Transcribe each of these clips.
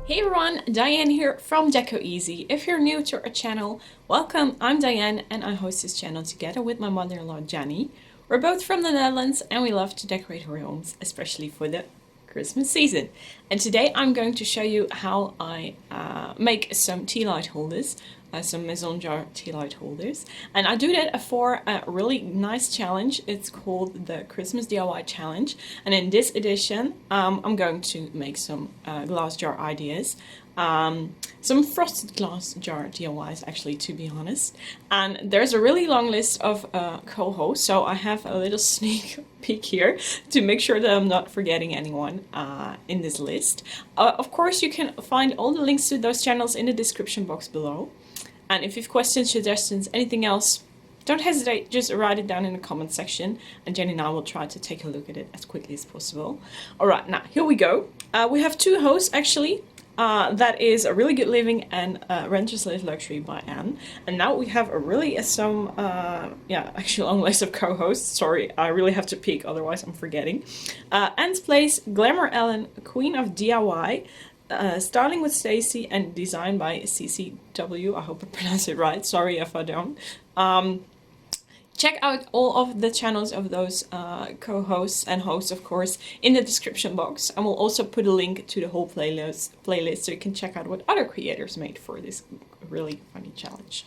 Hey everyone, Dyanne here from Deco Easy. If you're new to our channel, welcome. I'm Dyanne and I host this channel together with my mother-in-law Janny. We're both from the Netherlands and we love to decorate our homes, especially for the Christmas season. And today I'm going to show you how I make some tea light holders, some mason jar tea light holders. And I do that for a really nice challenge. It's called the Christmas DIY challenge. And in this edition, I'm going to make some glass jar ideas. Some frosted glass jar DIYs actually, to be honest. And there's a really long list of co-hosts, so I have a little sneak peek here to make sure that I'm not forgetting anyone in this list. Of course, you can find all the links to those channels in the description box below. And if you have questions, suggestions, anything else, don't hesitate, just write it down in the comment section and Jenny and I will try to take a look at it as quickly as possible. Alright, now here we go. We have two hosts actually. That is A Really Good Living and Renters Live Luxury by Anne. And now we have a really actually a long list of co-hosts. Sorry, I really have to peek, otherwise I'm forgetting. Anne's Place, Glamour Ellen, Queen of DIY, Starting with Stacy, and designed by CCW. I hope I pronounced it right. Sorry if I don't. Check out all of the channels of those co-hosts and hosts, of course, in the description box. And we'll also put a link to the whole playlist so you can check out what other creators made for this really funny challenge.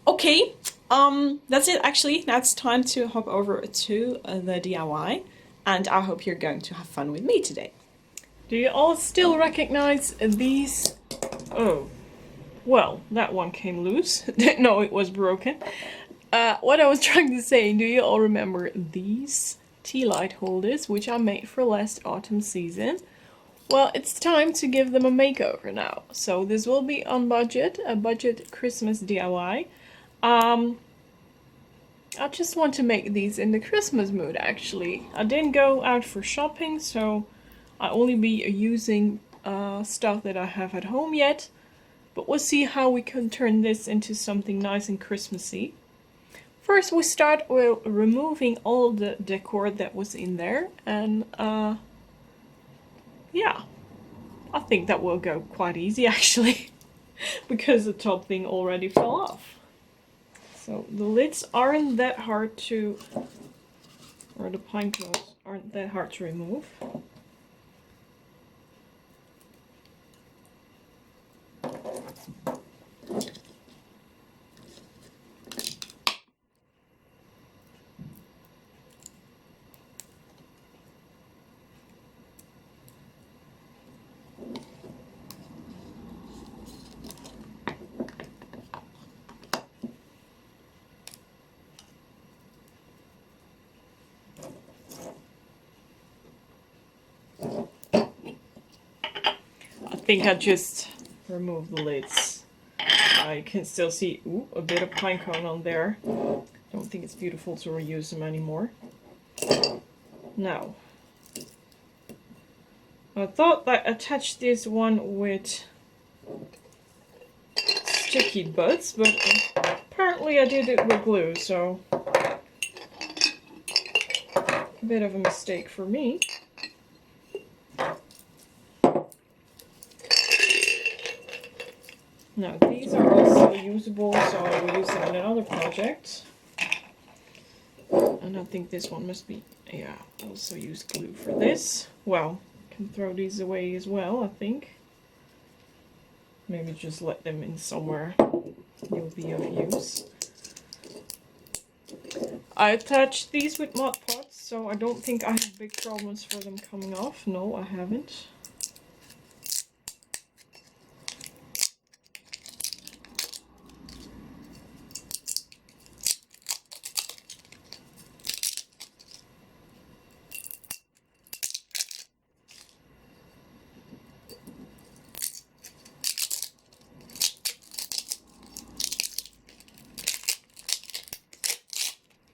Okay, that's it actually. Now it's time to hop over to the DIY. And I hope you're going to have fun with me today. Do you all still recognize these? Oh, well, that one came loose. No, it was broken. What I was trying to say, do you all remember these tea light holders, which I made for last autumn season? Well, it's time to give them a makeover now. So this will be on budget, a budget Christmas DIY. I just want to make these in the Christmas mood, actually. I didn't go out for shopping, so I'll only be using stuff that I have at home yet. But we'll see how we can turn this into something nice and Christmassy. First, we start with removing all the decor that was in there, and yeah, I think that will go quite easy actually, because the top thing already fell off. So the lids aren't that hard to, or the pine cones aren't that hard to remove. I think I just removed the lids. I can still see a bit of pine cone on there. Don't think it's beautiful to reuse them anymore. Now, I thought I attached this one with sticky butts, but apparently I did it with glue, so a bit of a mistake for me. Now these are also usable, so I will use them in another project. And I think this one must be, yeah, also use glue for this. Well, can throw these away as well, I think. Maybe just let them in somewhere they'll be of use. I attached these with Mod Podge, so I don't think I have big problems for them coming off. No, I haven't.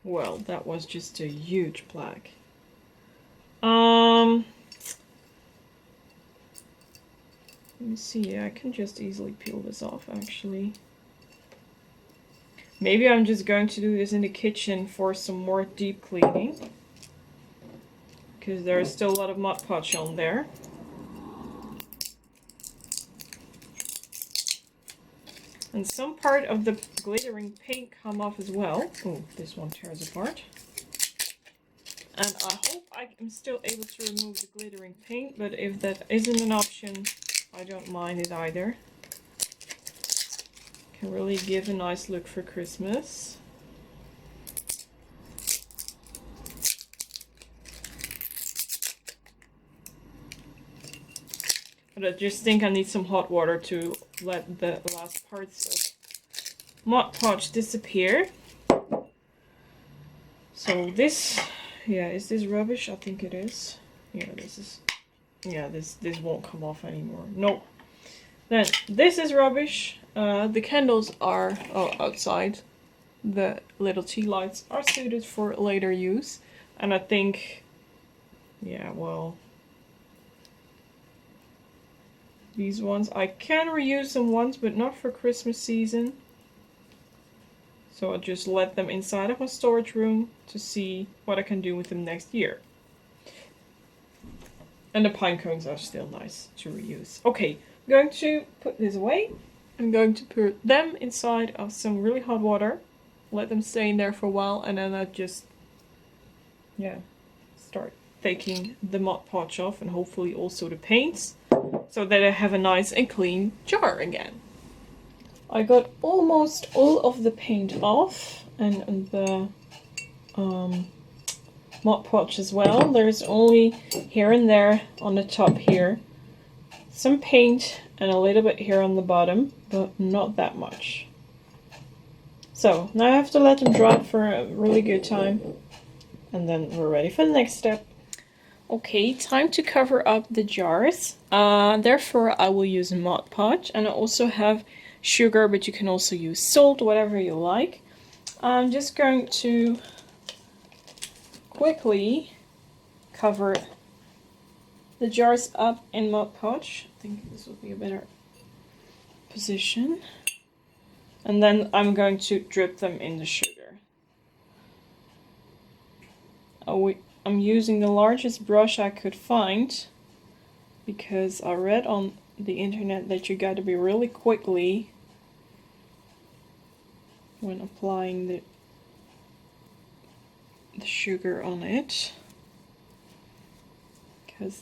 Well, that was just a huge plaque. Let me see, I can just easily peel this off actually. Maybe I'm just going to do this in the kitchen for some more deep cleaning, because there is still a lot of Mod Podge on there. And some part of the glittering paint come off as well. Oh, this one tears apart. And I hope I am still able to remove the glittering paint, but if that isn't an option, I don't mind it either. Can really give a nice look for Christmas. But I just think I need some hot water to let the last parts of Mod Podge disappear. So this, yeah, is this rubbish? I think it is. Yeah, this is, yeah, this won't come off anymore. Nope. Then this is rubbish. The candles are outside. The little tea lights are suited for later use. And I think, yeah, well, these ones, I can reuse them once, but not for Christmas season. So I'll just let them inside of my storage room to see what I can do with them next year. And the pine cones are still nice to reuse. Okay, I'm going to put this away. I'm going to put them inside of some really hot water. Let them stay in there for a while, and then I just, yeah, start taking the Mod Podge off, and hopefully also the paints, so that I have a nice and clean jar again. I got almost all of the paint off, and the Mod Podge as well. There's only here and there on the top here some paint and a little bit here on the bottom, but not that much. So now I have to let them dry for a really good time, and then we're ready for the next step. Okay, time to cover up the jars. Therefore I will use Mod Podge, and I also have sugar, but you can also use salt, whatever you like. I'm just going to quickly cover the jars up in Mod Podge. I think this will be a better position. And then I'm going to drip them in the sugar. I'm using the largest brush I could find, because I read on the internet that you got to be really quickly when applying the sugar on it, because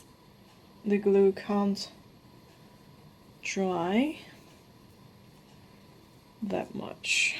the glue can't dry that much.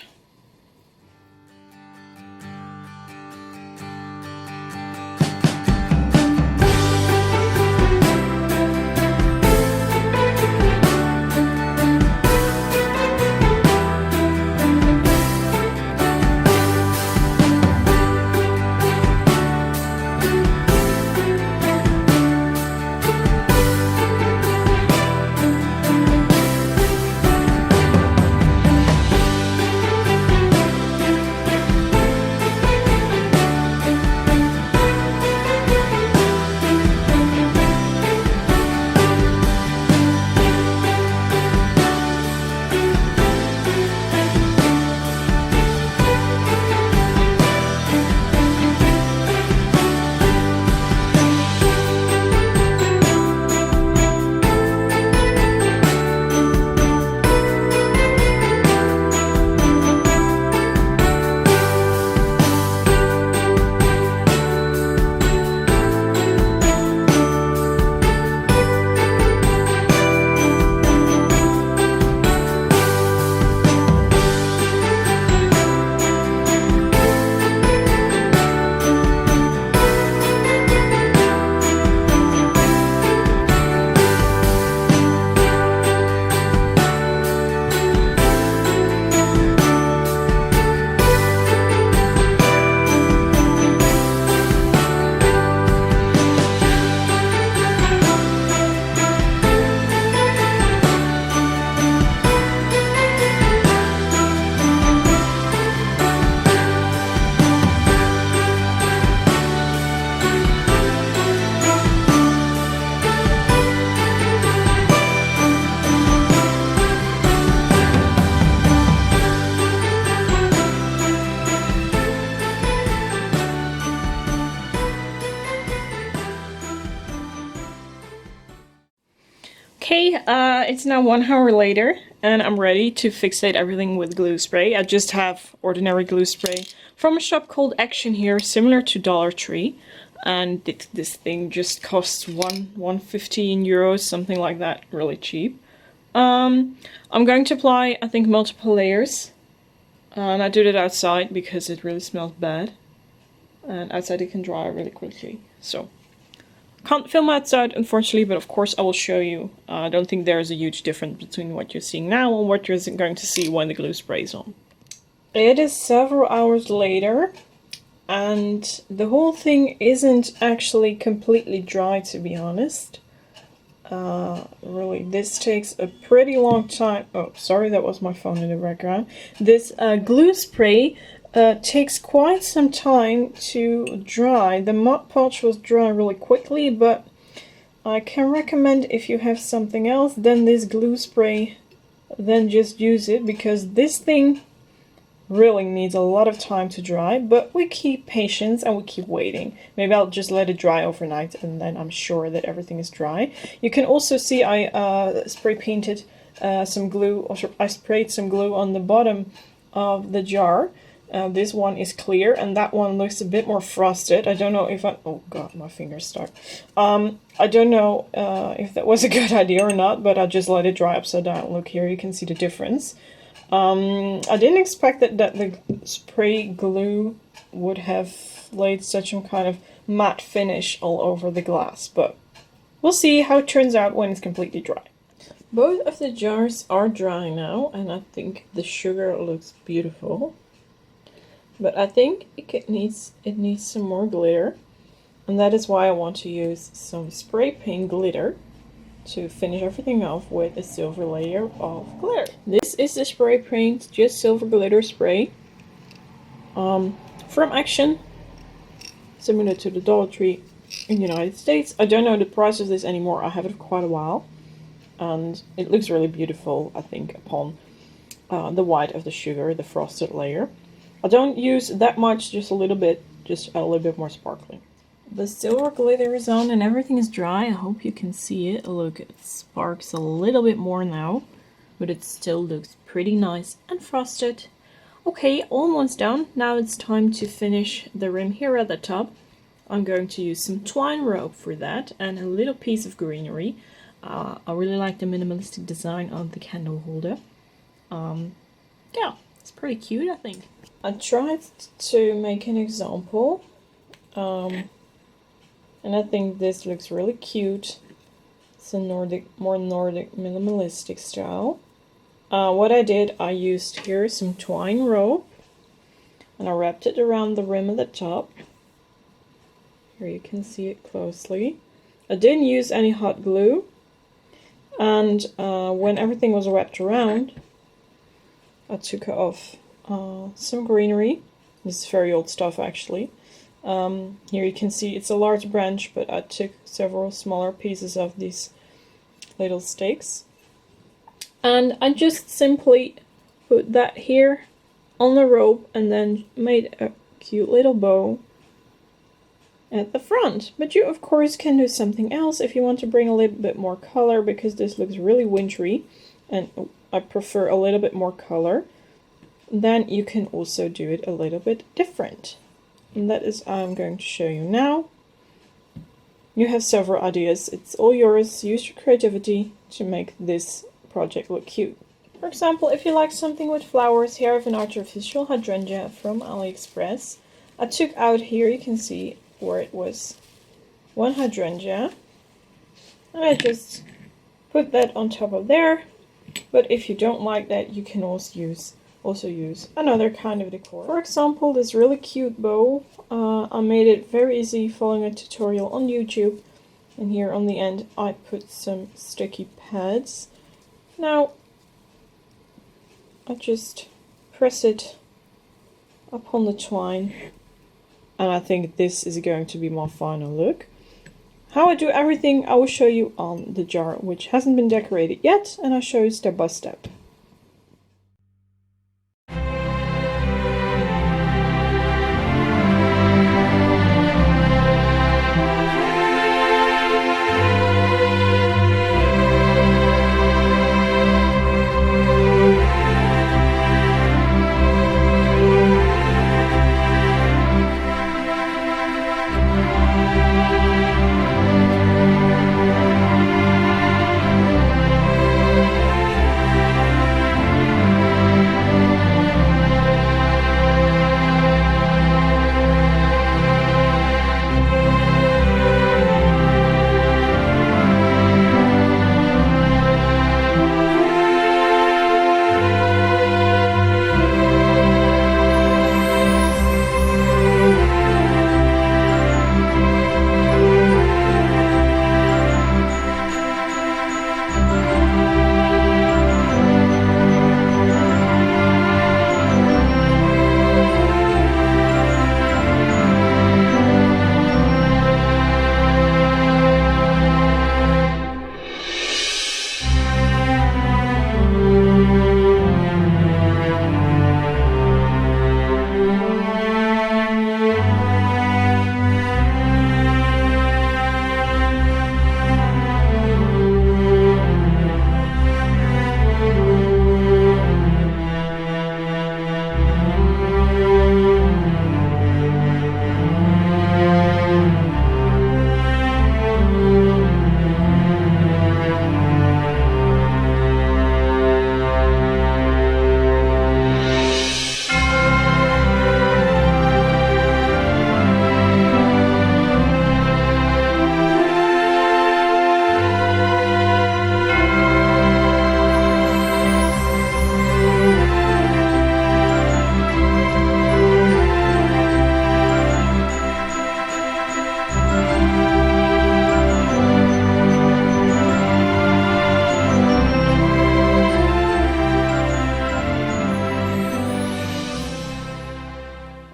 Okay, it's now 1 hour later and I'm ready to fixate everything with glue spray. I just have ordinary glue spray from a shop called Action here, similar to Dollar Tree. And this thing just costs 115 euros, something like that, really cheap. I'm going to apply, I think, multiple layers. And I did it outside because it really smells bad. And outside it can dry really quickly. So, can't film outside, unfortunately, but of course I will show you. I don't think there's a huge difference between what you're seeing now and what you're going to see when the glue spray is on. It is several hours later, and the whole thing isn't actually completely dry, to be honest. Really, this takes a pretty long time. Oh, sorry, that was my phone in the background. This glue spray takes quite some time to dry. The Mod Podge was dry really quickly, but I can recommend, if you have something else than this glue spray, then just use it, because this thing really needs a lot of time to dry, but we keep patience and we keep waiting. Maybe I'll just let it dry overnight and then I'm sure that everything is dry. You can also see I spray painted some glue, or I sprayed some glue on the bottom of the jar. This one is clear and that one looks a bit more frosted. I don't know if oh god, my fingers start. I don't know if that was a good idea or not, but I just let it dry upside down. Look here, you can see the difference. I didn't expect that the spray glue would have laid such some kind of matte finish all over the glass, but we'll see how it turns out when it's completely dry. Both of the jars are dry now, and I think the sugar looks beautiful. But I think it needs some more glitter, and that is why I want to use some spray paint glitter to finish everything off with a silver layer of glitter. This is the spray paint, just silver glitter spray, from Action, similar to the Dollar Tree in the United States. I don't know the price of this anymore. I have it for quite a while, and it looks really beautiful, I think, upon the white of the sugar, the frosted layer. I don't use that much, just a little bit, just a little bit more sparkling. The silver glitter is on and everything is dry. I hope you can see it. Look, it sparks a little bit more now, but it still looks pretty nice and frosted. Okay, almost done. Now it's time to finish the rim here at the top. I'm going to use some twine rope for that and a little piece of greenery. I really like the minimalistic design of the candle holder. Yeah, it's pretty cute, I think. I tried to make an example. And I think this looks really cute. It's a more Nordic minimalistic style. What I did, I used here some twine rope and I wrapped it around the rim at the top. Here you can see it closely. I didn't use any hot glue, and when everything was wrapped around, I took off some greenery. This is very old stuff, actually. Here you can see it's a large branch, but I took several smaller pieces of these little stakes. And I just simply put that here on the rope and then made a cute little bow at the front. But you, of course, can do something else if you want to bring a little bit more color, because this looks really wintry and I prefer a little bit more color. Then you can also do it a little bit different. And that is I'm going to show you now. You have several ideas. It's all yours. Use your creativity to make this project look cute. For example, if you like something with flowers, here I have an artificial hydrangea from AliExpress. I took out here, you can see where it was one hydrangea. And I just put that on top of there. But if you don't like that, you can also use another kind of decor. For example, this really cute bow. I made it very easy following a tutorial on YouTube. And here on the end I put some sticky pads. Now I just press it upon the twine, and I think this is going to be my final look. How I do everything I will show you on the jar, which hasn't been decorated yet, and I'll show you step by step.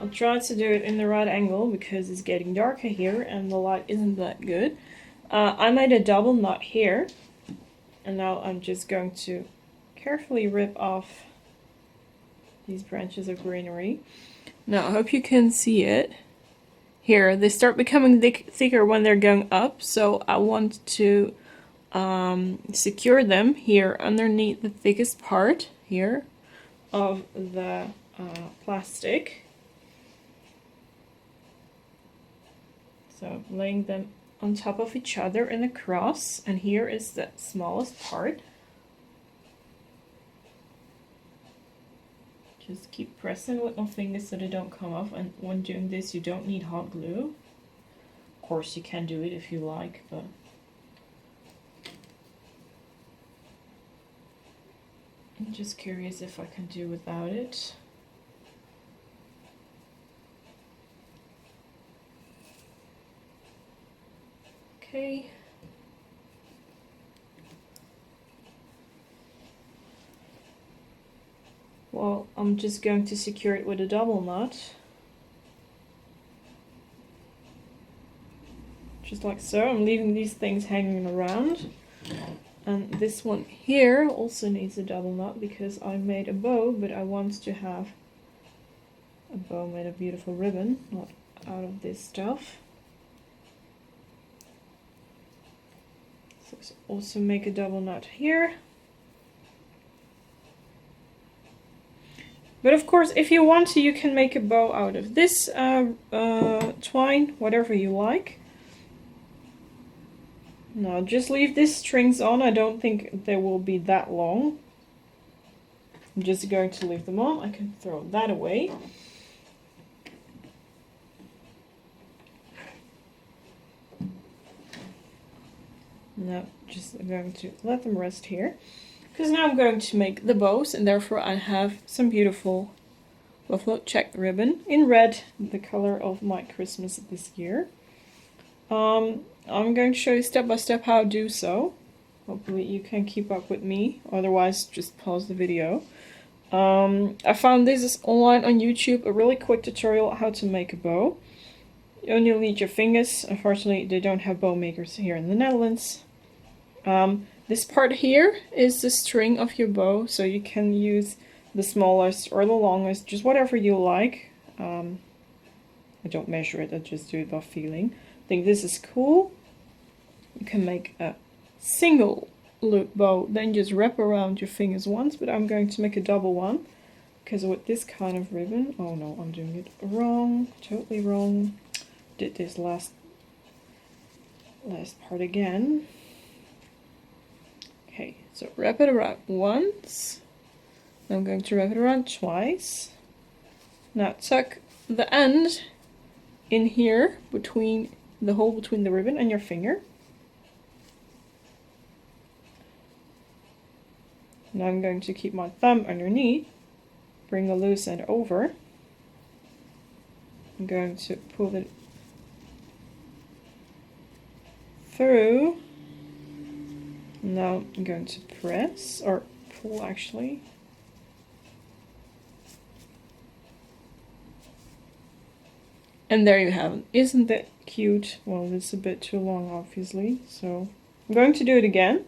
I'll try to do it in the right angle because it's getting darker here and the light isn't that good. I made a double knot here, and now I'm just going to carefully rip off these branches of greenery. Now I hope you can see it. Here, they start becoming thicker when they're going up, so I want to secure them here underneath the thickest part here of the plastic. So laying them on top of each other in a cross, and here is the smallest part. Just keep pressing with my fingers so they don't come off, and when doing this you don't need hot glue. Of course you can do it if you like, but I'm just curious if I can do without it. Okay. Well, I'm just going to secure it with a double knot. Just like so. I'm leaving these things hanging around. And this one here also needs a double knot because I made a bow, but I want to have a bow made of beautiful ribbon, not out of this stuff. So also make a double knot here. But of course, if you want to, you can make a bow out of this twine, whatever you like. Now just leave these strings on. I don't think they will be that long. I'm just going to leave them on. I can throw that away. Now just going to let them rest here. Because now I'm going to make the bows, and therefore I have some beautiful buffalo checked ribbon in red, the color of my Christmas this year. I'm going to show you step by step how to do so. Hopefully you can keep up with me, otherwise just pause the video. I found this is online on YouTube, a really quick tutorial how to make a bow. You only need your fingers. Unfortunately, they don't have bow makers here in the Netherlands. This part here is the string of your bow, so you can use the smallest or the longest, just whatever you like. I don't measure it, I just do it by feeling. I think this is cool. You can make a single loop bow, then just wrap around your fingers once, but I'm going to make a double one, because with this kind of ribbon, oh no, I'm doing it wrong, totally wrong. Did this last part again. Okay, so wrap it around once. I'm going to wrap it around twice. Now tuck the end in here between the hole between the ribbon and your finger. Now I'm going to keep my thumb underneath, bring the loose end over. I'm going to pull it through. Now I'm going to press, or pull actually. And there you have it. Isn't that cute? Well, it's a bit too long obviously, so I'm going to do it again.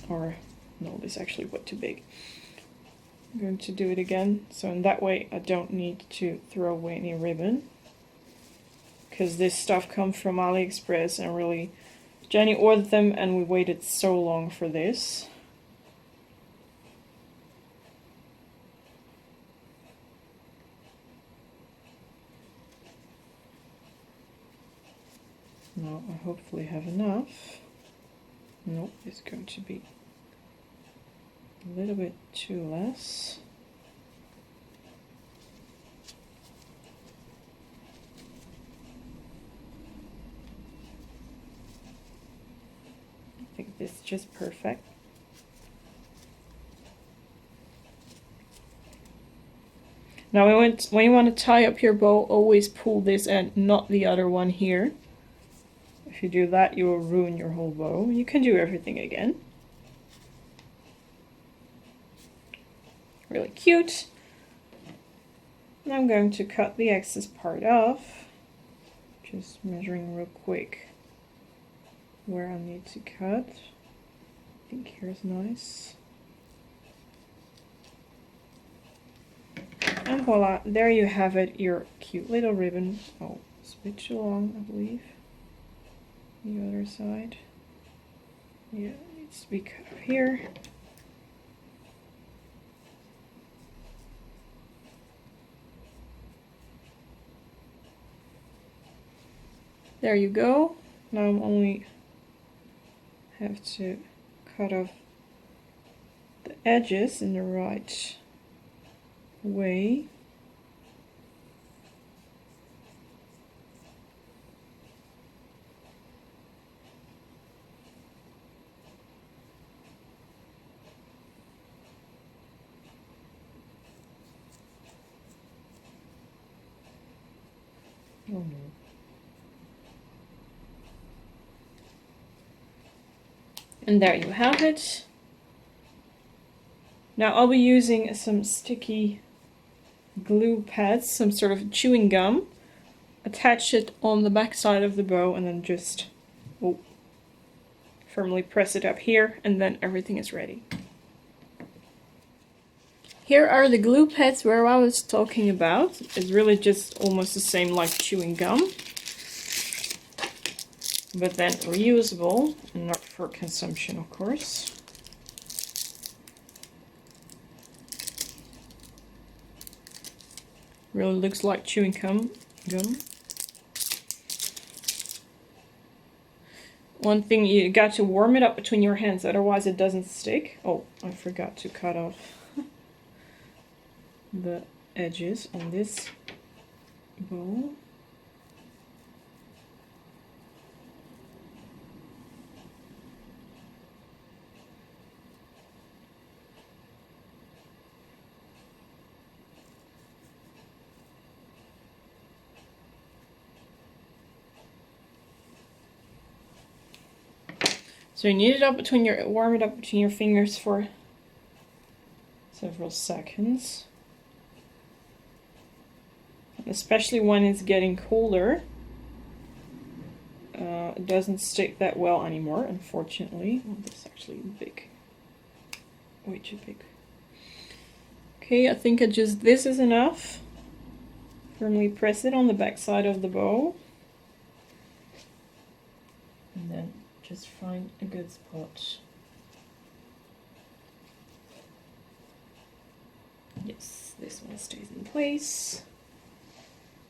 Or, no, this is actually way too big. I'm going to do it again, so in that way I don't need to throw away any ribbon. Because this stuff comes from AliExpress, and really, Janny ordered them and we waited so long for this. Now I hopefully have enough. Nope, it's going to be a little bit too less. I think this is just perfect. Now when you want to tie up your bow, always pull this end, not the other one here. If you do that, you will ruin your whole bow. You can do everything again. Really cute. And I'm going to cut the excess part off. Just measuring real quick where I need to cut. I think here's nice. And voila, there you have it, your cute little ribbon. Oh, it's a bit too long, I believe. The other side. Yeah, it needs to be cut up here. There you go. Now I'm only have to cut off the edges in the right way. Oh no. And there you have it. Now I'll be using some sticky glue pads, some sort of chewing gum. Attach it on the back side of the bow and then just firmly press it up here, and then everything is ready. Here are the glue pads where I was talking about. It's really just almost the same like chewing gum, but then reusable and not for consumption, of course. Really looks like chewing gum. One thing, you got to warm it up between your hands, otherwise it doesn't stick. Oh, I forgot to cut off the edges on this bowl. So you knead it up between your, warm it up between your fingers for several seconds. Especially when it's getting colder. It doesn't stick that well anymore, unfortunately. Oh, this is actually big. Way too big. Okay, I think this is enough. Firmly press it on the back side of the bow. And then just find a good spot. Yes, this one stays in place.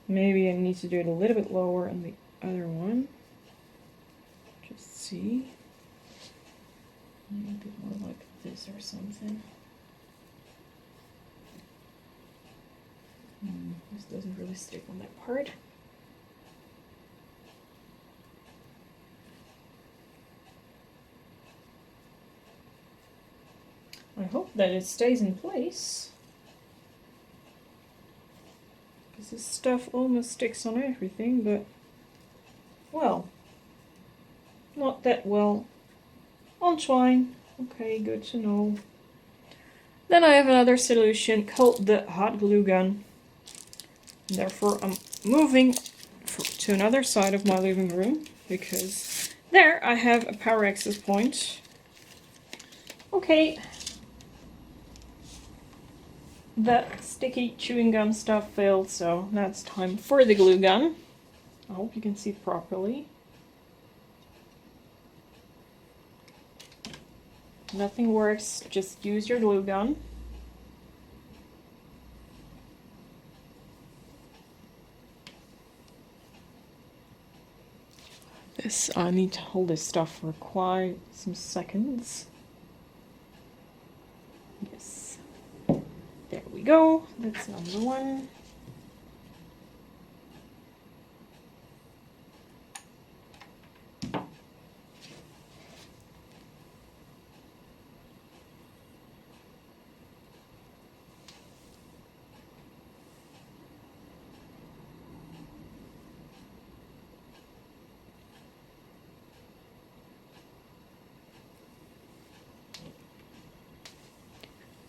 Maybe I need to do it a little bit lower on the other one. Just see. Maybe a bit more like this or something. This doesn't really stick on that part. I hope that it stays in place. Because this stuff almost sticks on everything, but, well, not that well on twine. Okay, good to know. Then I have another solution called the hot glue gun. Therefore, I'm moving to another side of my living room, because there I have a power access point. Okay. The sticky chewing gum stuff failed, so now it's time for the glue gun. I hope you can see it properly. Nothing works, just use your glue gun. I need to hold this stuff for quite some seconds. Yes. There we go. That's number one.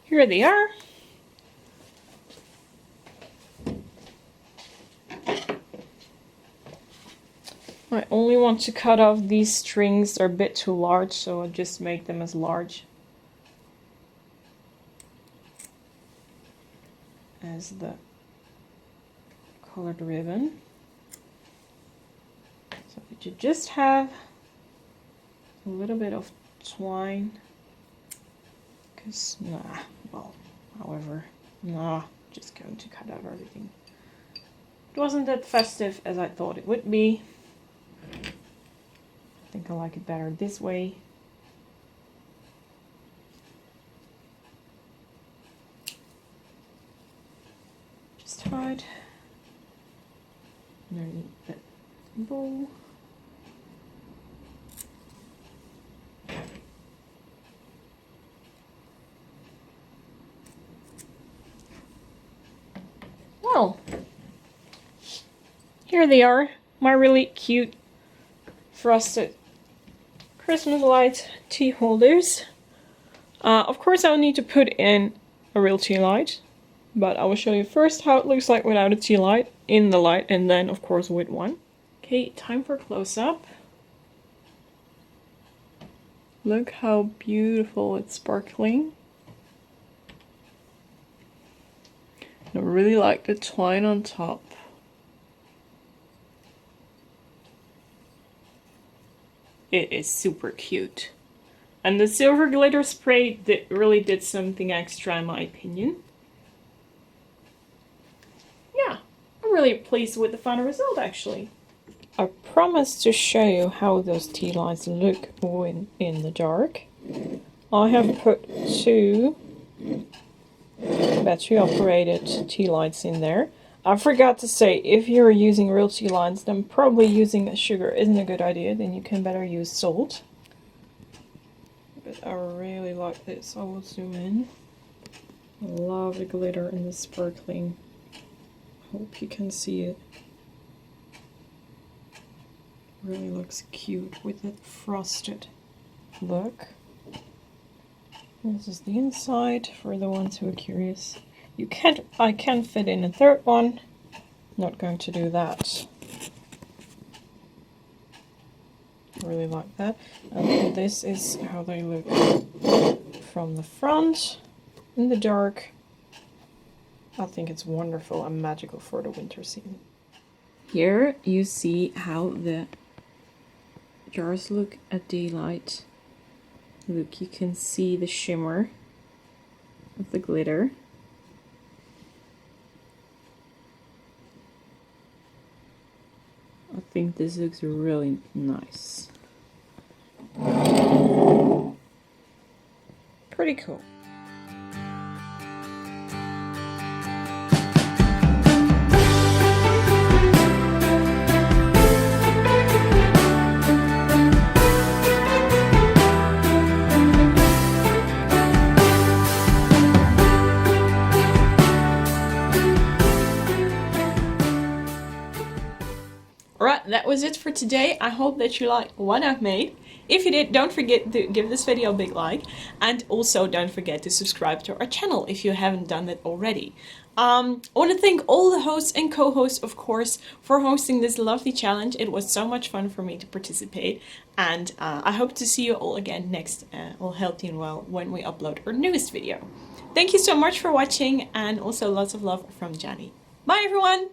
Here they are. I only want to cut off these strings. They're a bit too large, so I'll just make them as large as the colored ribbon. So that you just have a little bit of twine. Because, just going to cut out everything. It wasn't that festive as I thought it would be. I think I like it better this way. Just hide underneath that bow. Well, here they are, my really cute frosted Christmas light tea holders. Of course I'll need to put in a real tea light, but I will show you first how it looks like without a tea light in the light, and then of course with one. Okay, time for close-up. Look how beautiful it's sparkling. I really like the twine on top. It is super cute. And the silver glitter spray really did something extra in my opinion. Yeah, I'm really pleased with the final result actually. I promised to show you how those tea lights look when in the dark. I have put 2 battery operated tea lights in there. I forgot to say, if you're using real tea lights, then probably using sugar isn't a good idea. Then you can better use salt. But I really like this. I will zoom in. I love the glitter and the sparkling. Hope you can see it. Really looks cute with that frosted look. This is the inside for the ones who are curious. I can fit in a 3rd one. Not going to do that. Really like that. And this is how they look from the front in the dark. I think it's wonderful and magical for the winter season. Here you see how the jars look at daylight. Look, you can see the shimmer of the glitter. I think this looks really nice. Pretty cool. Alright, that was it for today. I hope that you liked what I've made. If you did, don't forget to give this video a big like. And also don't forget to subscribe to our channel if you haven't done that already. I want to thank all the hosts and co-hosts, of course, for hosting this lovely challenge. It was so much fun for me to participate. And I hope to see you all again next, all healthy and well, when we upload our newest video. Thank you so much for watching, and also lots of love from Janny. Bye everyone!